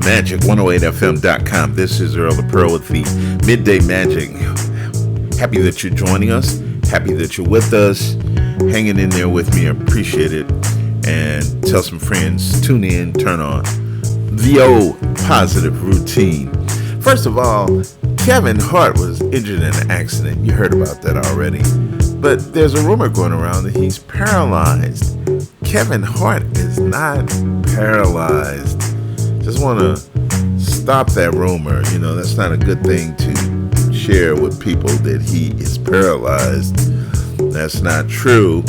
Magic108fm.com. This is Earl the Pearl with the Midday Magic. Happy that you're joining us. Happy that you're with us. Hanging in there with me. I appreciate it. And tell some friends. Tune in. Turn on the old positive routine. First of all, Kevin Hart was injured in an accident. You heard about that already. But there's a rumor going around that he's paralyzed. Kevin Hart is not paralyzed. Just want to stop that rumor. You know, that's not a good thing to share with people that he is paralyzed. That's not true.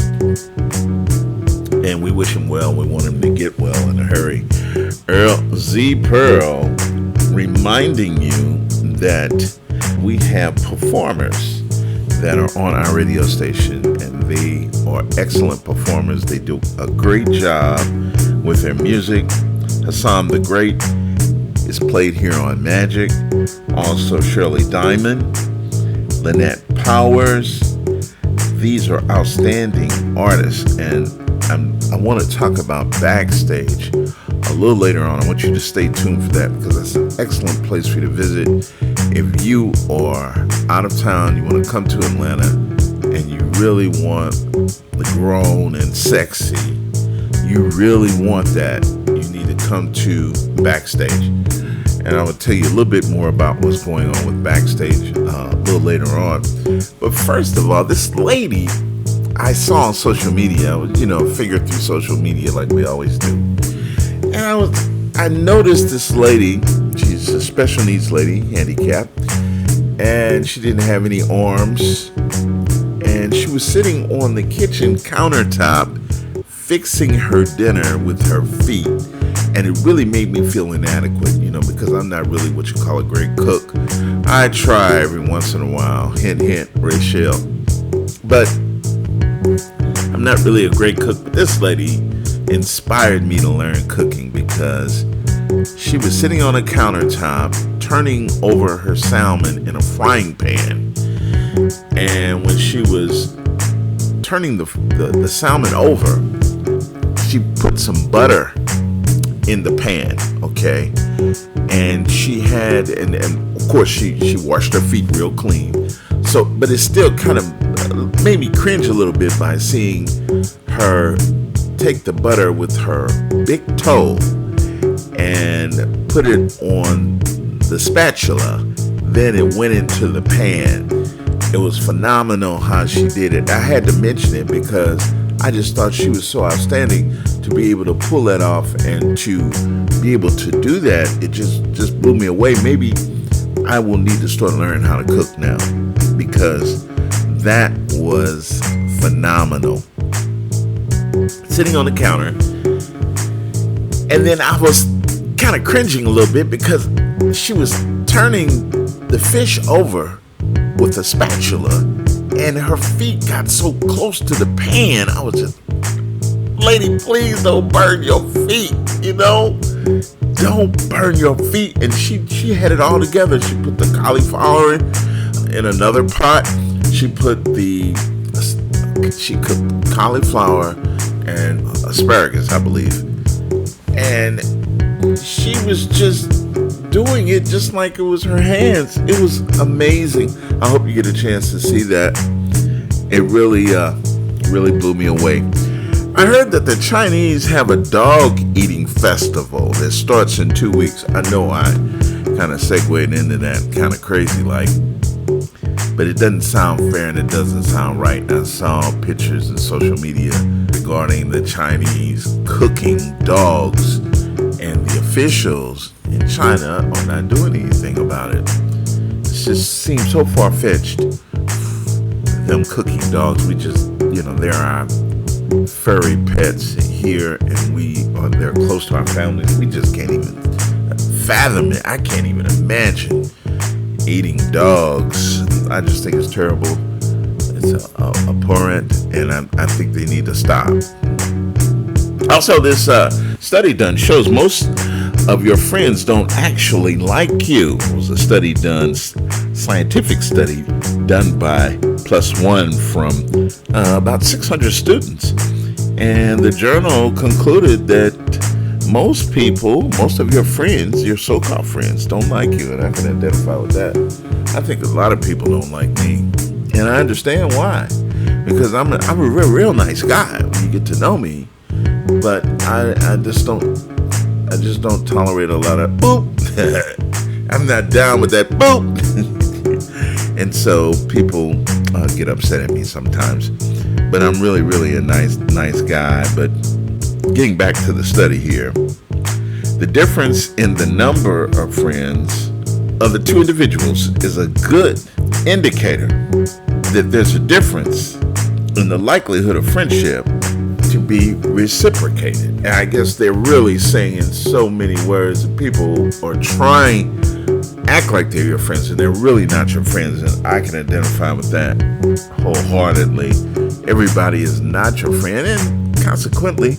And we wish him well. We want him to get well in a hurry. Earl Z. Pearl reminding you that we have performers that are on our radio station, and they are excellent performers. They do a great job with their music. Hassan the Great is played here on Magic. Also Shirley Diamond, Lynette Powers. These are outstanding artists, and I want to talk about Backstage a little later on. I want you to stay tuned for that, because that's an excellent place for you to visit. If you are out of town, you want to come to Atlanta, and you really want the grown and sexy, you really want that, you need to come to Backstage. And I will tell you a little bit more about what's going on with Backstage a little later on. But first of all, this lady I saw on social media, figured through social media like we always do. And I noticed this lady. She's a special needs lady, handicapped, and she didn't have any arms. And she was sitting on the kitchen countertop fixing her dinner with her feet. And it really made me feel inadequate, because I'm not really what you call a great cook. I try every once in a while, hint, hint, Rachel. But I'm not really a great cook. But this lady inspired me to learn cooking, because she was sitting on a countertop turning over her salmon in a frying pan. And when she was turning the salmon over, she put some butter in the pan, okay? And she had, and of course she washed her feet real clean. So, but it still kind of made me cringe a little bit by seeing her take the butter with her big toe and put it on the spatula. Then it went into the pan. It was phenomenal how she did it. I had to mention it because I just thought she was so outstanding to be able to pull that off, and to be able to do that. It just blew me away. Maybe I will need to start learning how to cook now, because that was phenomenal. Sitting on the counter, and then I was kind of cringing a little bit because she was turning the fish over with a spatula, and her feet got so close to the pan. I was just, lady, please don't burn your feet, Don't burn your feet. And she had it all together. She put the cauliflower in another pot. She cooked cauliflower and asparagus, I believe. And she was just doing it just like it was her hands. It was amazing. I hope you get a chance to see that. It really blew me away. I heard that the Chinese have a dog eating festival that starts in 2 weeks. I know I kind of segued into that kind of crazy like, but it doesn't sound fair and it doesn't sound right. I saw pictures in social media regarding the Chinese cooking dogs, and the officials in China are not doing anything about it. It just seems so far-fetched, them cooking dogs. We just, there are furry pets here, and they're close to our families. We just can't even fathom it. I can't even imagine eating dogs. I just think it's terrible. It's abhorrent, and I think they need to stop. Also, this study done shows most of your friends don't actually like you. It was a study done, scientific study done by Plus One from about 600 students. And the journal concluded that most people, most of your friends, your so-called friends, don't like you, and I can identify with that. I think a lot of people don't like me, and I understand why. Because I'm a real nice guy when you get to know me, but I just don't tolerate a lot of boop. I'm not down with that boop. And so people get upset at me sometimes, but I'm really a nice guy. But getting back to the study here, the difference in the number of friends of the two individuals is a good indicator that there's a difference in the likelihood of friendship to be reciprocated. And I guess they're really saying so many words that people are trying act like they're your friends and they're really not your friends, and I can identify with that wholeheartedly. Everybody is not your friend, and consequently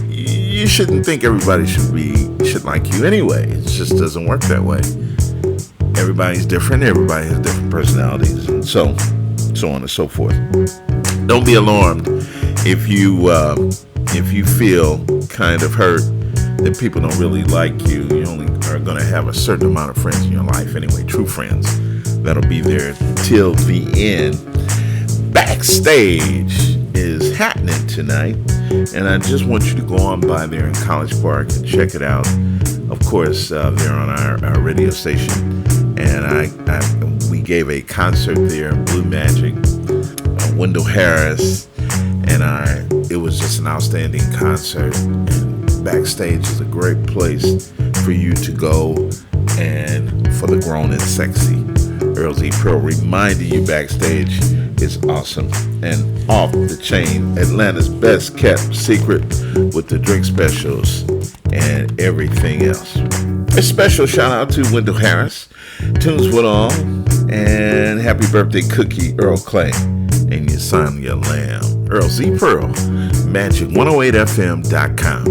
you shouldn't think everybody should like you anyway. It just doesn't work that way. Everybody's different, everybody has different personalities, and so on and so forth. Don't be alarmed if you feel kind of hurt that people don't really like you. You only are going to have a certain amount of friends in your life anyway, true friends that'll be there till the end. Backstage is happening tonight, and I just want you to go on by there in College Park and check it out. Of course, they're on our radio station, and we gave a concert there, Blue Majic, Wendell Harris, and it was just an outstanding concert. And backstage is a great place for you to go, and for the grown and sexy. Earl Z. Pearl reminding you backstage is awesome and off the chain. Atlanta's best kept secret with the drink specials and everything else. A special shout out to Wendell Harris, Tunes Went On, and happy birthday cookie Earl Clay and your son, your lamb. Earl Z. Pearl, Magic108fm.com.